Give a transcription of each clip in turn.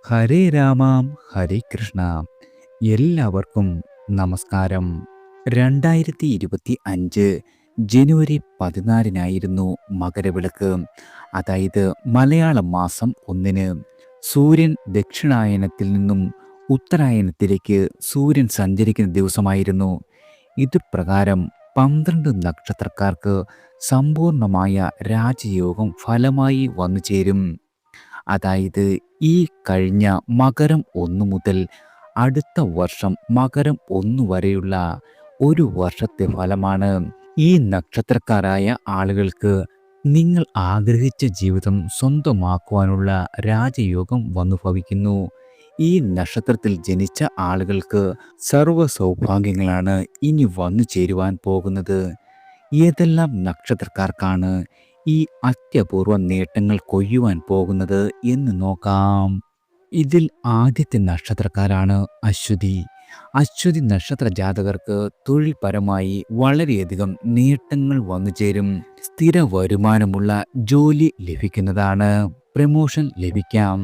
ഹരേ രാമാം ഹരേ കൃഷ്ണ. എല്ലാവർക്കും നമസ്കാരം. 2025 ജനുവരി 14-നായിരുന്നു മകരവിളക്ക്. അതായത് മലയാള മാസം 1-ന് സൂര്യൻ ദക്ഷിണായനത്തിൽ നിന്നും ഉത്തരായനത്തിലേക്ക് സൂര്യൻ സഞ്ചരിക്കുന്ന ദിവസമായിരുന്നു. ഇത് പ്രകാരം 12 നക്ഷത്രക്കാർക്ക് സമ്പൂർണമായ രാജയോഗം ഫലമായി വന്നു ചേരും. അതായത് ഈ കഴിഞ്ഞ മകരം 1 മുതൽ അടുത്ത വർഷം മകരം 1 വരെയുള്ള ഒരു വർഷത്തെ ഫലമാണ്. ഈ നക്ഷത്രക്കാരായ ആളുകൾക്ക് നിങ്ങൾ ആഗ്രഹിച്ച ജീവിതം സ്വന്തമാക്കുവാനുള്ള രാജയോഗം വന്നു ഭവിക്കുന്നു. ഈ നക്ഷത്രത്തിൽ ജനിച്ച ആളുകൾക്ക് സർവ്വ സൗഭാഗ്യങ്ങളാണ് ഇനി വന്നു ചേരുവാൻ പോകുന്നത്. ഏതെല്ലാം നക്ഷത്രക്കാർക്കാണ് ഈ അത്യപൂർവ നേട്ടങ്ങൾ കൊയ്യുവാൻ പോകുന്നത് എന്ന് നോക്കാം. ഇതിൽ ആദ്യത്തെ നക്ഷത്രക്കാരാണ് അശ്വതി. അശ്വതി നക്ഷത്ര ജാതകർക്ക് തൊഴിൽപരമായി വളരെയധികം നേട്ടങ്ങൾ വന്നു ചേരും. സ്ഥിര വരുമാനമുള്ള ജോലി ലഭിക്കുന്നതാണ്. പ്രമോഷൻ ലഭിക്കാം.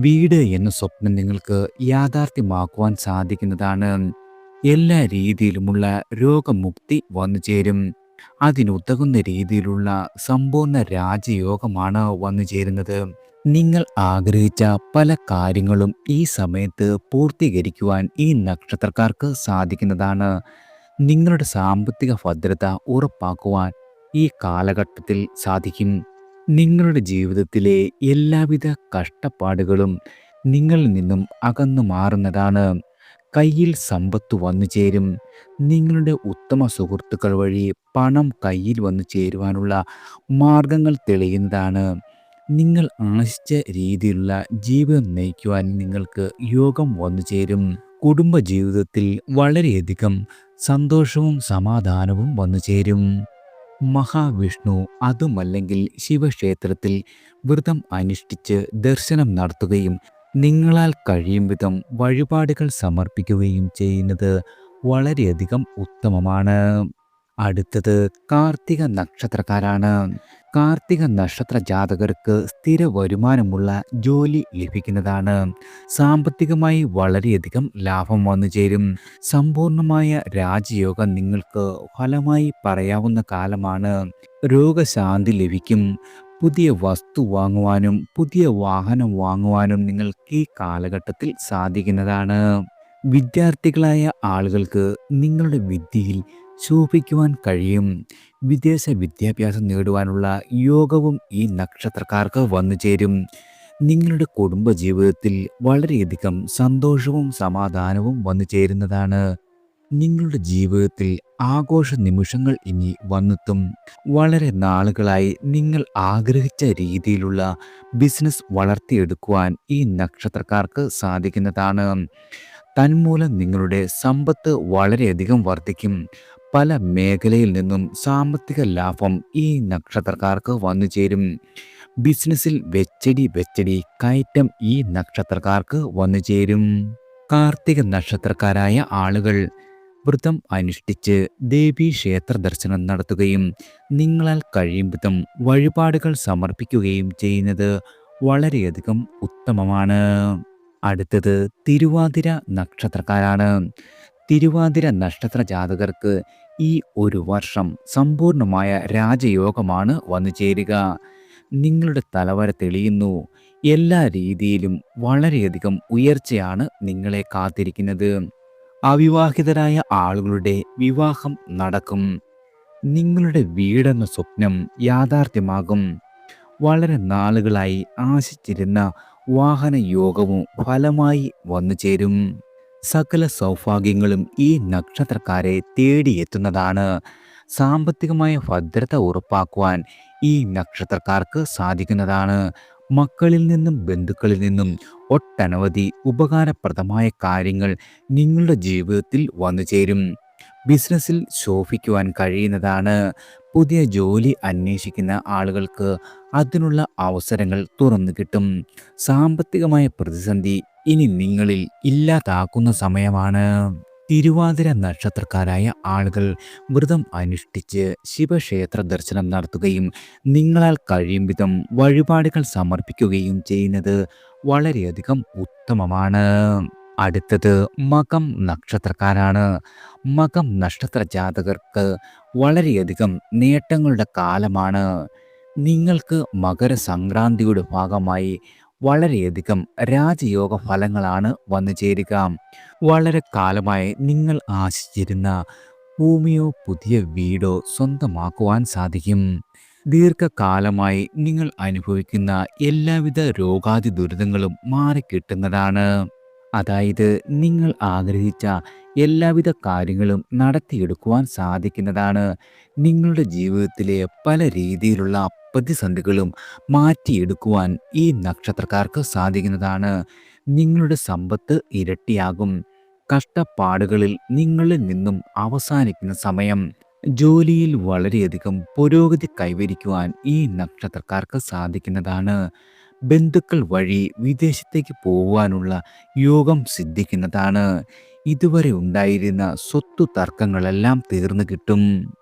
വീട് എന്ന സ്വപ്നം നിങ്ങൾക്ക് യാഥാർത്ഥ്യമാക്കുവാൻ സാധിക്കുന്നതാണ്. എല്ലാ രീതിയിലുമുള്ള രോഗമുക്തി വന്നു ചേരും. അതിനുതകുന്ന രീതിയിലുള്ള സമ്പൂർണ്ണ രാജയോഗമാണ് വന്നു ചേരുന്നത്. നിങ്ങൾ ആഗ്രഹിച്ച പല കാര്യങ്ങളും ഈ സമയത്ത് പൂർത്തീകരിക്കുവാൻ ഈ നക്ഷത്രക്കാർക്ക് സാധിക്കുന്നതാണ്. നിങ്ങളുടെ സാമ്പത്തിക ഭദ്രത ഉറപ്പാക്കുവാൻ ഈ കാലഘട്ടത്തിൽ സാധിക്കും. നിങ്ങളുടെ ജീവിതത്തിലെ എല്ലാവിധ കഷ്ടപ്പാടുകളും നിങ്ങളിൽ നിന്നും അകന്നു മാറുന്നതാണ്. കയ്യിൽ സമ്പത്ത് വന്നു ചേരും. നിങ്ങളുടെ ഉത്തമ സുഹൃത്തുക്കൾ വഴി പണം കയ്യിൽ വന്നു ചേരുവാനുള്ള മാർഗങ്ങൾ തെളിയുന്നതാണ്. നിങ്ങൾ ആശിച്ച രീതിയിലുള്ള ജീവിതം നയിക്കുവാൻ നിങ്ങൾക്ക് യോഗം വന്നു ചേരും. കുടുംബജീവിതത്തിൽ വളരെയധികം സന്തോഷവും സമാധാനവും വന്നു ചേരും. മഹാവിഷ്ണു അതുമല്ലെങ്കിൽ ശിവക്ഷേത്രത്തിൽ വ്രതം അനുഷ്ഠിച്ച് ദർശനം നടത്തുകയും നിങ്ങളാൽ കഴിയും വിധം വഴിപാടുകൾ സമർപ്പിക്കുകയും ചെയ്യുന്നത് വളരെയധികം ഉത്തമമാണ്. അടുത്തത് കാർത്തിക നക്ഷത്രക്കാരാണ്. കാർത്തിക നക്ഷത്ര ജാതകർക്ക് സ്ഥിര വരുമാനമുള്ള ജോലി ലഭിക്കുന്നതാണ്. സാമ്പത്തികമായി വളരെയധികം ലാഭം വന്നു ചേരും. സമ്പൂർണമായ രാജയോഗം നിങ്ങൾക്ക് ഫലമായി പറയാവുന്ന കാലമാണ്. രോഗശാന്തി ലഭിക്കും. പുതിയ വസ്തു വാങ്ങുവാനും പുതിയ വാഹനം വാങ്ങുവാനും നിങ്ങൾക്ക് ഈ കാലഘട്ടത്തിൽ സാധിക്കുന്നതാണ്. വിദ്യാർത്ഥികളായ ആളുകൾക്ക് നിങ്ങളുടെ വിദ്യയിൽ ശോഭിക്കുവാൻ കഴിയും. വിദേശ വിദ്യാഭ്യാസം നേടുവാനുള്ള യോഗവും ഈ നക്ഷത്രക്കാർക്ക് വന്നു ചേരും. നിങ്ങളുടെ കുടുംബജീവിതത്തിൽ വളരെയധികം സന്തോഷവും സമാധാനവും വന്നു ചേരുന്നതാണ്. നിങ്ങളുടെ ജീവിതത്തിൽ ആഘോഷ നിമിഷങ്ങൾ ഇനി വന്നെത്തും. വളരെ നാളുകളായി നിങ്ങൾ ആഗ്രഹിച്ച രീതിയിലുള്ള ബിസിനസ് വളർത്തിയെടുക്കുവാൻ ഈ നക്ഷത്രക്കാർക്ക് സാധിക്കുന്നതാണ്. തന്മൂലം നിങ്ങളുടെ സമ്പത്ത് വളരെയധികം വർദ്ധിക്കും. പല മേഖലയിൽ നിന്നും സാമ്പത്തിക ലാഭം ഈ നക്ഷത്രക്കാർക്ക് വന്നു ചേരും. ബിസിനസ്സിൽ വെച്ചടി കയറ്റം ഈ നക്ഷത്രക്കാർക്ക് വന്നു ചേരും. കാർത്തിക നക്ഷത്രക്കാരായ ആളുകൾ വ്രതം അനുഷ്ഠിച്ച് ദേവീ ക്ഷേത്ര ദർശനം നടത്തുകയും നിങ്ങളാൽ കഴിയും വിധം വഴിപാടുകൾ സമർപ്പിക്കുകയും ചെയ്യുന്നത് വളരെയധികം ഉത്തമമാണ്. അടുത്തത് തിരുവാതിര നക്ഷത്രക്കാരാണ്. തിരുവാതിര നക്ഷത്ര ജാതകർക്ക് ഈ ഒരു വർഷം സമ്പൂർണമായ രാജയോഗമാണ് വന്നു ചേരുക. നിങ്ങളുടെ തലവര തെളിയുന്നു. എല്ലാ രീതിയിലും വളരെയധികം ഉയർച്ചയാണ് നിങ്ങളെ കാത്തിരിക്കുന്നത്. അവിവാഹിതരായ ആളുകളുടെ വിവാഹം നടക്കും. നിങ്ങളുടെ വീടെന്ന സ്വപ്നം യാഥാർത്ഥ്യമാകും. വളരെ നാളുകളായി ആശിച്ചിരുന്ന വാഹന യോഗവും ഫലമായി വന്നു ചേരും. സകല സൗഭാഗ്യങ്ങളും ഈ നക്ഷത്രക്കാരെ തേടിയെത്തുന്നതാണ്. സാമ്പത്തികമായ ഭദ്രത ഉറപ്പാക്കുവാൻ ഈ നക്ഷത്രക്കാർക്ക് സാധിക്കുന്നതാണ്. മക്കളിൽ നിന്നും ബന്ധുക്കളിൽ നിന്നും ഒട്ടനവധി ഉപകാരപ്രദമായ കാര്യങ്ങൾ നിങ്ങളുടെ ജീവിതത്തിൽ വന്നു ചേരും. ബിസിനസ്സിൽ ശോഭിക്കുവാൻ കഴിയുന്നതാണ്. പുതിയ ജോലി അന്വേഷിക്കുന്ന ആളുകൾക്ക് അതിനുള്ള അവസരങ്ങൾ തുറന്നു കിട്ടും. സാമ്പത്തികമായ പ്രതിസന്ധി ഇനി നിങ്ങളിൽ ഇല്ലാതാക്കുന്ന സമയമാണ്. തിരുവാതിര നക്ഷത്രക്കാരായ ആളുകൾ വ്രതം അനുഷ്ഠിച്ച് ശിവക്ഷേത്ര ദർശനം നടത്തുകയും നിങ്ങളാൽ കഴിയും വിധം വഴിപാടുകൾ സമർപ്പിക്കുകയും ചെയ്യുന്നത് വളരെയധികം ഉത്തമമാണ്. അടുത്തത് മകം നക്ഷത്രക്കാരാണ്. മകം നക്ഷത്ര ജാതകർക്ക് വളരെയധികം നേട്ടങ്ങളുടെ കാലമാണ്. നിങ്ങൾക്ക് മകരസംക്രാന്തിയുടെ ഭാഗമായി വളരെയധികം രാജയോഗ ഫലങ്ങളാണ് വന്നു ചേരുക. വളരെ കാലമായി നിങ്ങൾ ആശിച്ചിരുന്ന ഭൂമിയോ പുതിയ വീടോ സ്വന്തമാക്കുവാൻ സാധിക്കും. ദീർഘകാലമായി നിങ്ങൾ അനുഭവിക്കുന്ന എല്ലാവിധ രോഗാതി ദുരിതങ്ങളും മാറിക്കിട്ടുന്നതാണ്. അതായത് നിങ്ങൾ ആഗ്രഹിച്ച എല്ലാവിധ കാര്യങ്ങളും നടത്തിയെടുക്കുവാൻ സാധിക്കുന്നതാണ്. നിങ്ങളുടെ ജീവിതത്തിലെ പല രീതിയിലുള്ള പ്രതിസന്ധികളും മാറ്റിയെടുക്കുവാൻ ഈ നക്ഷത്രക്കാർക്ക് സാധിക്കുന്നതാണ്. നിങ്ങളുടെ സമ്പത്ത് ഇരട്ടിയാകും. കഷ്ടപ്പാടുകളിൽ നിങ്ങളിൽ നിന്നും അവസാനിക്കുന്ന സമയം. ജോലിയിൽ വളരെയധികം പുരോഗതി കൈവരിക്കുവാൻ ഈ നക്ഷത്രക്കാർക്ക് സാധിക്കുന്നതാണ്. ബന്ധുക്കൾ വഴി വിദേശത്തേക്ക് പോകുവാനുള്ള യോഗം സിദ്ധിക്കുന്നതാണ്. ഇതുവരെ ഉണ്ടായിരുന്ന സ്വത്തു തർക്കങ്ങളെല്ലാം തീർന്നു കിട്ടും.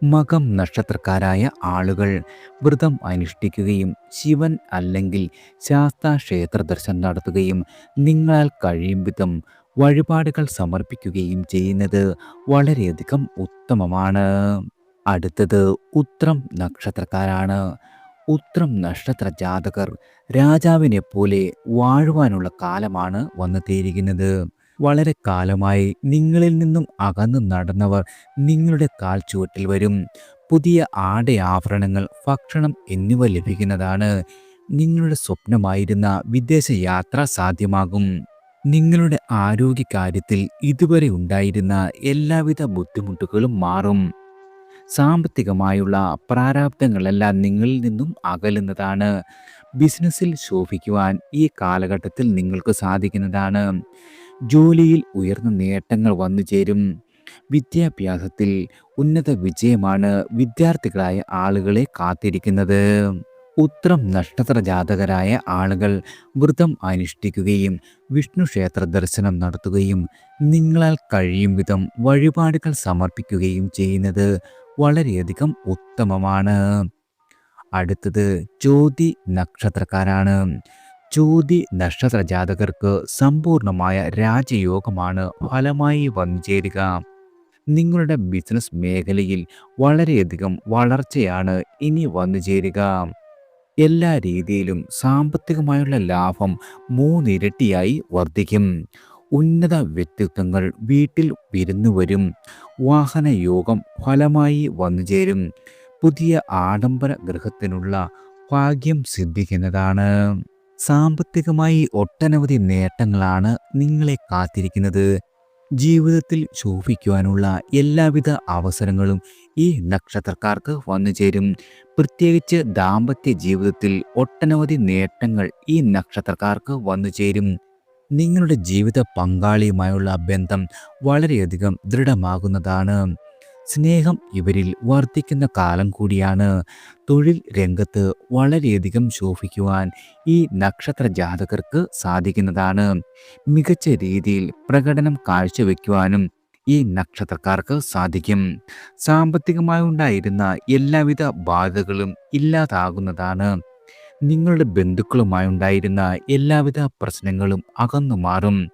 മകം നക്ഷത്രക്കാരായ ആളുകൾ വ്രതം അനുഷ്ഠിക്കുകയും ശിവൻ അല്ലെങ്കിൽ ശാസ്താ ക്ഷേത്ര ദർശനം നടത്തുകയും നിങ്ങളാൽ കഴിയും വിധം വഴിപാടുകൾ സമർപ്പിക്കുകയും ചെയ്യുന്നത് വളരെയധികം ഉത്തമമാണ്. അടുത്തത് ഉത്രം നക്ഷത്രക്കാരാണ്. ഉത്രം നക്ഷത്ര ജാതകർ രാജാവിനെ പോലെ വാഴുവാനുള്ള കാലമാണ് വന്നു തീരുന്നത്. വളരെ കാലമായി നിങ്ങളിൽ നിന്നും അകന്നു നടന്നവർ നിങ്ങളുടെ കാൽച്ചുവട്ടിൽ വരും. പുതിയ ആഭരണങ്ങൾ, ഭക്ഷണം എന്നിവ ലഭിക്കുന്നതാണ്. നിങ്ങളുടെ സ്വപ്നമായിരുന്ന വിദേശ യാത്ര സാധ്യമാകും. നിങ്ങളുടെ ആരോഗ്യകാര്യത്തിൽ ഇതുവരെ ഉണ്ടായിരുന്ന എല്ലാവിധ ബുദ്ധിമുട്ടുകളും മാറും. സാമ്പത്തികമായുള്ള പ്രാരാബ്ധങ്ങളെല്ലാം നിങ്ങളിൽ നിന്നും അകലുന്നതാണ്. ബിസിനസ്സിൽ ശോഭിക്കുവാൻ ഈ കാലഘട്ടത്തിൽ നിങ്ങൾക്ക് സാധിക്കുന്നതാണ്. ജോലിയിൽ ഉയർന്ന നേട്ടങ്ങൾ വന്നു ചേരും. വിദ്യാഭ്യാസത്തിൽ ഉന്നത വിജയമാണ് വിദ്യാർത്ഥികളായ ആളുകളെ കാത്തിരിക്കുന്നത്. ഉത്രം നക്ഷത്ര ജാതകരായ ആളുകൾ വ്രതം അനുഷ്ഠിക്കുകയും വിഷ്ണു ക്ഷേത്ര ദർശനം നടത്തുകയും നിങ്ങളാൽ കഴിയും വിധം വഴിപാടുകൾ സമർപ്പിക്കുകയും ചെയ്യുന്നത് വളരെയധികം ഉത്തമമാണ്. അടുത്തത് ചോതി നക്ഷത്രക്കാരാണ്. ചോതി നക്ഷത്ര ജാതകർക്ക് സമ്പൂർണമായ രാജയോഗമാണ് ഫലമായി വന്നു ചേരുക. നിങ്ങളുടെ ബിസിനസ് മേഖലയിൽ വളരെയധികം വളർച്ചയാണ് ഇനി വന്നു ചേരുക. എല്ലാ രീതിയിലും സാമ്പത്തികമായുള്ള ലാഭം മൂന്നിരട്ടിയായി വർദ്ധിക്കും. ഉന്നത വ്യക്തിത്വങ്ങൾ വീട്ടിൽ വിരുന്നു വരും. വാഹനയോഗം ഫലമായി വന്നു ചേരും. പുതിയ ആഡംബര ഗൃഹത്തിനുള്ള ഭാഗ്യം സിദ്ധിക്കുന്നതാണ്. സാമ്പത്തികമായി ഒട്ടനവധി നേട്ടങ്ങളാണ് നിങ്ങളെ കാത്തിരിക്കുന്നത്. ജീവിതത്തിൽ ശോഭിക്കുവാനുള്ള എല്ലാവിധ അവസരങ്ങളും ഈ നക്ഷത്രക്കാർക്ക് വന്നു ചേരും. പ്രത്യേകിച്ച് ദാമ്പത്യ ജീവിതത്തിൽ ഒട്ടനവധി നേട്ടങ്ങൾ ഈ നക്ഷത്രക്കാർക്ക് വന്നു ചേരും. നിങ്ങളുടെ ജീവിത പങ്കാളിയുമായുള്ള ബന്ധം വളരെയധികം ദൃഢമാകുന്നതാണ്. സ്നേഹം ഇവരിൽ വർദ്ധിക്കുന്ന കാലം കൂടിയാണ്. തൊഴിൽ രംഗത്ത് വളരെയധികം ശോഭിക്കുവാൻ ഈ നക്ഷത്ര ജാതകർക്ക് സാധിക്കുന്നതാണ്. മികച്ച രീതിയിൽ പ്രകടനം കാഴ്ചവെക്കുവാനും ഈ നക്ഷത്രക്കാർക്ക് സാധിക്കും. സാമ്പത്തികമായി ഉണ്ടായിരുന്ന എല്ലാവിധ ബാധകളും ഇല്ലാതാകുന്നതാണ്. നിങ്ങളുടെ ബന്ധുക്കളുമായി ഉണ്ടായിരുന്ന എല്ലാവിധ പ്രശ്നങ്ങളും അകന്നു മാറും.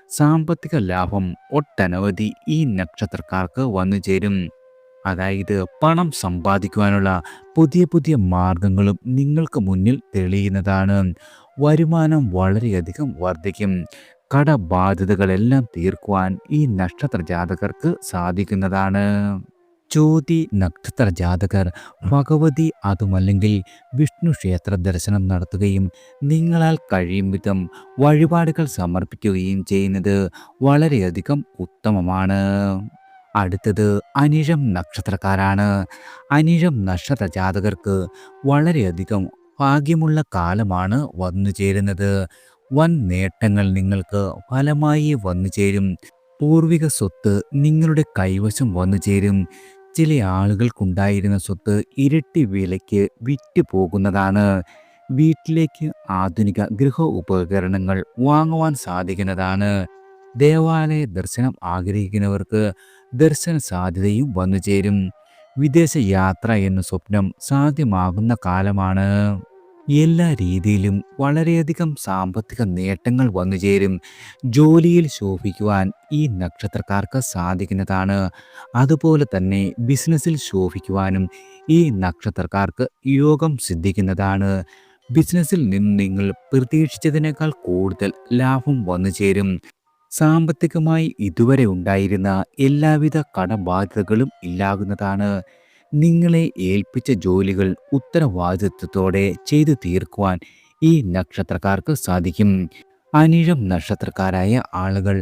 സാമ്പത്തിക ലാഭം ഒട്ടനവധി ഈ നക്ഷത്രക്കാർക്ക് വന്നു ചേരും. അതായത് പണം സമ്പാദിക്കുവാനുള്ള പുതിയ പുതിയ മാർഗങ്ങളും നിങ്ങൾക്ക് മുന്നിൽ തെളിയുന്നതാണ്. വരുമാനം വളരെയധികം വർദ്ധിക്കും. കടബാധ്യതകളെല്ലാം തീർക്കുവാൻ ഈ നക്ഷത്ര ജാതകർക്ക് സാധിക്കുന്നതാണ്. ചോതി നക്ഷത്ര ജാതകർ ഭഗവതി അതുമല്ലെങ്കിൽ വിഷ്ണു ക്ഷേത്ര ദർശനം നടത്തുകയും നിങ്ങളാൽ കഴിയും വിധം വഴിപാടുകൾ സമർപ്പിക്കുകയും ചെയ്യുന്നത് വളരെയധികം ഉത്തമമാണ്. അടുത്തത് അനിഴം നക്ഷത്രക്കാരാണ്. അനിഴം നക്ഷത്ര ജാതകർക്ക് വളരെയധികം ഭാഗ്യമുള്ള കാലമാണ് വന്നു ചേരുന്നത്. വൻ നേട്ടങ്ങൾ നിങ്ങൾക്ക് ഫലമായി വന്നു ചേരും. പൂർവിക സ്വത്ത് നിങ്ങളുടെ കൈവശം വന്നു ചേരും. ചില ആളുകൾക്കുണ്ടായിരുന്ന സ്വത്ത് ഇരട്ടി വിലയ്ക്ക് വിറ്റ് പോകുന്നതാണ്. വീട്ടിലേക്ക് ആധുനിക ഗൃഹ ഉപകരണങ്ങൾ വാങ്ങുവാൻ സാധിക്കുന്നതാണ്. ദേവാലയ ദർശനം ആഗ്രഹിക്കുന്നവർക്ക് ദർശന സാധ്യതയും വന്നു ചേരും. വിദേശ യാത്ര എന്ന സ്വപ്നം സാധ്യമാകുന്ന കാലമാണ്. എല്ലാ രീതിയിലും വളരെയധികം സാമ്പത്തിക നേട്ടങ്ങൾ വന്നുചേരും. ജോലിയിൽ ശോഭിക്കുവാൻ ഈ നക്ഷത്രക്കാർക്ക് സാധിക്കുന്നതാണ്. അതുപോലെ തന്നെ ബിസിനസ്സിൽ ശോഭിക്കുവാനും ഈ നക്ഷത്രക്കാർക്ക് യോഗം സിദ്ധിക്കുന്നതാണ്. ബിസിനസ്സിൽ നിന്ന് നിങ്ങൾ പ്രതീക്ഷിച്ചതിനേക്കാൾ കൂടുതൽ ലാഭം വന്നുചേരും. സാമ്പത്തികമായി ഇതുവരെ ഉണ്ടായിരുന്ന എല്ലാവിധ കടബാധ്യതകളും ഇല്ലാകുന്നതാണ്. നിങ്ങളെ ഏൽപ്പിച്ച ജോലികൾ ഉത്തരവാദിത്വത്തോടെ ചെയ്തു തീർക്കുവാൻ ഈ നക്ഷത്രക്കാർക്ക് സാധിക്കും. അനിഴം നക്ഷത്രക്കാരായ ആളുകൾ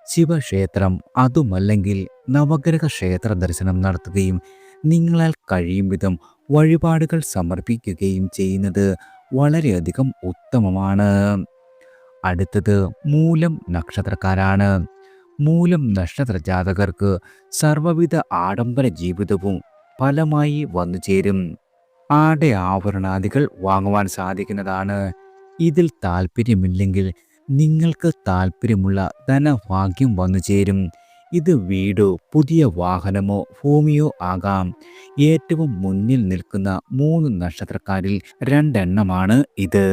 ശിവക്ഷേത്രം അതുമല്ലെങ്കിൽ നവഗ്രഹ ക്ഷേത്ര ദർശനം നടത്തുകയും നിങ്ങളാൽ കഴിയും വിധം വഴിപാടുകൾ സമർപ്പിക്കുകയും ചെയ്യുന്നത് വളരെയധികം ഉത്തമമാണ്. അടുത്തത് മൂലം നക്ഷത്രക്കാരാണ്. മൂലം നക്ഷത്ര ജാതകർക്ക് സർവ്വവിധ ആഡംബര ജീവിതവും ഫലമായി വന്നു ചേരും. ആടെ ആഭരണാദികൾ വാങ്ങുവാൻ സാധിക്കുന്നതാണ്. ഇതിൽ താല്പര്യമില്ലെങ്കിൽ നിങ്ങൾക്ക് താല്പര്യമുള്ള ധനഭാഗ്യം വന്നു ചേരും. ഇത് വീടോ പുതിയ വാഹനമോ ഭൂമിയോ ആകാം. ഏറ്റവും മുന്നിൽ നിൽക്കുന്ന 3 നക്ഷത്രക്കാരിൽ രണ്ടെണ്ണമാണ് ഇത്.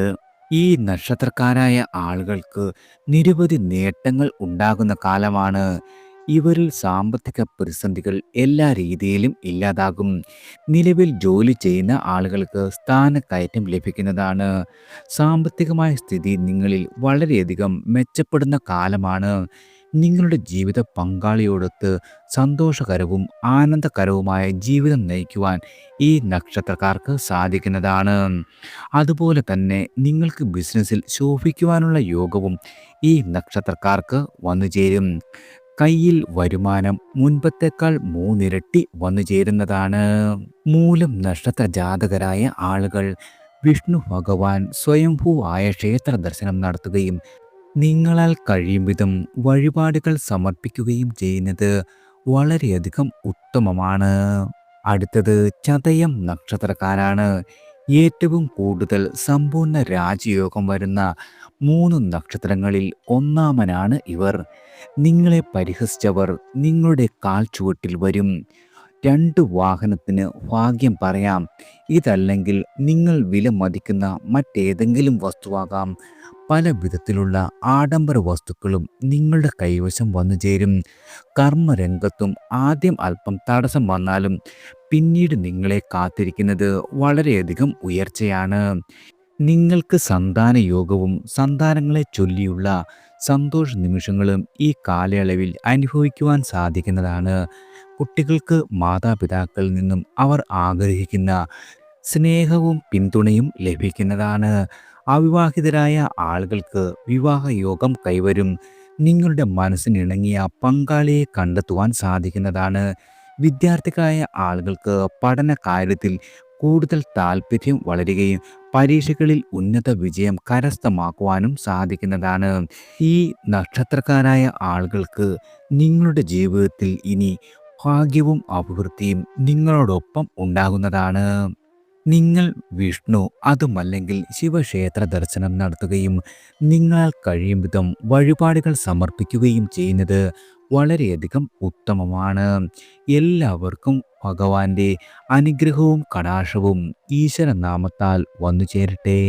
ഈ നക്ഷത്രക്കാരായ ആളുകൾക്ക് നിരവധി നേട്ടങ്ങൾ ഉണ്ടാകുന്ന കാലമാണ്. ഇവരിൽ സാമ്പത്തിക പ്രതിസന്ധികൾ എല്ലാ രീതിയിലും ഇല്ലാതാകും. നിലവിൽ ജോലി ചെയ്യുന്ന ആളുകൾക്ക് സ്ഥാനക്കയറ്റം ലഭിക്കുന്നതാണ്. സാമ്പത്തികമായ സ്ഥിതി നിങ്ങളിൽ വളരെയധികം മെച്ചപ്പെടുന്ന കാലമാണ്. നിങ്ങളുടെ ജീവിത പങ്കാളിയോടൊത്ത് സന്തോഷകരവും ആനന്ദകരവുമായ ജീവിതം നയിക്കുവാൻ ഈ നക്ഷത്രക്കാർക്ക് സാധിക്കുന്നതാണ്. അതുപോലെ തന്നെ നിങ്ങൾക്ക് ബിസിനസ്സിൽ ശോഭിക്കുവാനുള്ള യോഗവും ഈ നക്ഷത്രക്കാർക്ക് വന്നു ചേരും. കയ്യിൽ വരുമാനം മുൻപത്തേക്കാൾ മൂന്നിരട്ടി വന്നു ചേരുന്നതാണ്. മൂലം നക്ഷത്ര ജാതകരായ ആളുകൾ വിഷ്ണു ഭഗവാൻ സ്വയംഭൂ ആയ ക്ഷേത്ര ദർശനം നടത്തുകയും നിങ്ങളാൽ കഴിയും വിധം വഴിപാടുകൾ സമർപ്പിക്കുകയും ചെയ്യുന്നത് വളരെയധികം ഉത്തമമാണ്. അടുത്തത് ചതയം നക്ഷത്രക്കാരാണ്. ഏറ്റവും കൂടുതൽ സമ്പൂർണ്ണ രാജയോഗം വരുന്ന 3 നക്ഷത്രങ്ങളിൽ ഒന്നാമനാണ് ഇവർ. നിങ്ങളെ പരിഹസിച്ചവർ നിങ്ങളുടെ കാൽ ചുവട്ടിൽ വരും. 2 വാഹനത്തിന് ഭാഗ്യം പറയാം. ഇതല്ലെങ്കിൽ നിങ്ങൾ വില മതിക്കുന്ന മറ്റേതെങ്കിലും വസ്തുവാകാം. പല വിധത്തിലുള്ള ആഡംബര വസ്തുക്കളും നിങ്ങളുടെ കൈവശം വന്നു ചേരും. കർമ്മരംഗത്തും ആദ്യം അല്പം തടസ്സം വന്നാലും പിന്നീട് നിങ്ങളെ കാത്തിരിക്കുന്നത് വളരെയധികം ഉയർച്ചയാണ്. നിങ്ങൾക്ക് സന്താന യോഗവും സന്താനങ്ങളെ ചൊല്ലിയുള്ള സന്തോഷ നിമിഷങ്ങളും ഈ കാലയളവിൽ അനുഭവിക്കുവാൻ സാധിക്കുന്നതാണ്. കുട്ടികൾക്ക് മാതാപിതാക്കളിൽ നിന്നും അവർ ആഗ്രഹിക്കുന്ന സ്നേഹവും പിന്തുണയും ലഭിക്കുന്നതാണ്. അവിവാഹിതരായ ആളുകൾക്ക് വിവാഹയോഗം കൈവരും. നിങ്ങളുടെ മനസ്സിനിണങ്ങിയ പങ്കാളിയെ കണ്ടെത്തുവാൻ സാധിക്കുന്നതാണ്. വിദ്യാർത്ഥികളായ ആളുകൾക്ക് പഠന കാര്യത്തിൽ കൂടുതൽ താല്പര്യം വളരുകയും പരീക്ഷകളിൽ ഉന്നത വിജയം കരസ്ഥമാക്കുവാനും സാധിക്കുന്നതാണ്. ഈ നക്ഷത്രക്കാരായ ആളുകൾക്ക് നിങ്ങളുടെ ജീവിതത്തിൽ ഇനി ഭാഗ്യവും അഭിവൃദ്ധിയും നിങ്ങളോടൊപ്പം ഉണ്ടാകുന്നതാണ്. നിങ്ങൾ വിഷ്ണു അതുമല്ലെങ്കിൽ ശിവക്ഷേത്ര ദർശനം നടത്തുകയും നിങ്ങളാൽ കഴിയും വിധം വഴിപാടുകൾ സമർപ്പിക്കുകയും ചെയ്യുന്നത് വളരെയധികം ഉത്തമമാണ്. എല്ലാവർക്കും ഭഗവാന്റെ അനുഗ്രഹവും കടാക്ഷവും ഈശ്വരനാമത്താൽ വന്നു ചേരട്ടെ.